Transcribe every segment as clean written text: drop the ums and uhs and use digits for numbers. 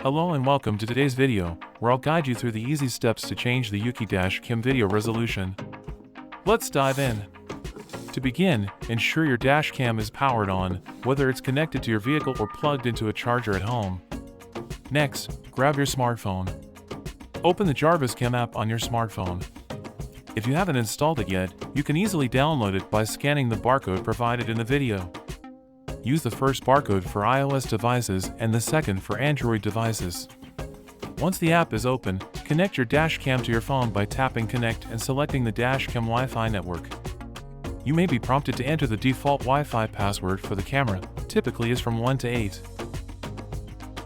Hello and welcome to today's video, where I'll guide you through the easy steps to change the Euki Dash Cam video resolution. Let's dive in. To begin, ensure your dash cam is powered on, whether it's connected to your vehicle or plugged into a charger at home. Next, grab your smartphone. Open the Jarvis Cam app on your smartphone. If you haven't installed it yet, you can easily download it by scanning the barcode provided in the video. Use the first barcode for iOS devices and the second for Android devices. Once the app is open, connect your dash cam to your phone by tapping Connect and selecting the dash cam Wi-Fi network. You may be prompted to enter the default Wi-Fi password for the camera, typically is from 1 to 8.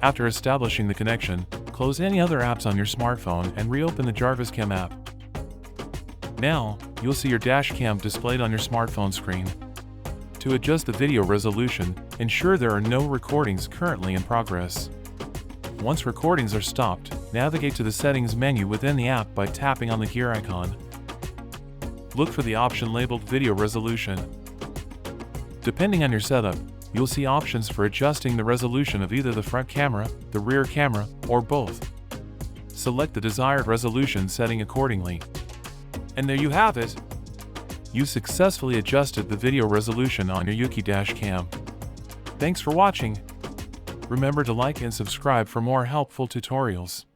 After establishing the connection, close any other apps on your smartphone and reopen the Jarvis Cam app. Now, you'll see your dash cam displayed on your smartphone screen. To adjust the video resolution, ensure there are no recordings currently in progress. Once recordings are stopped, navigate to the Settings menu within the app by tapping on the gear icon. Look for the option labeled Video Resolution. Depending on your setup, you'll see options for adjusting the resolution of either the front camera, the rear camera, or both. Select the desired resolution setting accordingly. And there you have it! You successfully adjusted the video resolution on your Euki Dash Cam. Thanks for watching. Remember to like and subscribe for more helpful tutorials.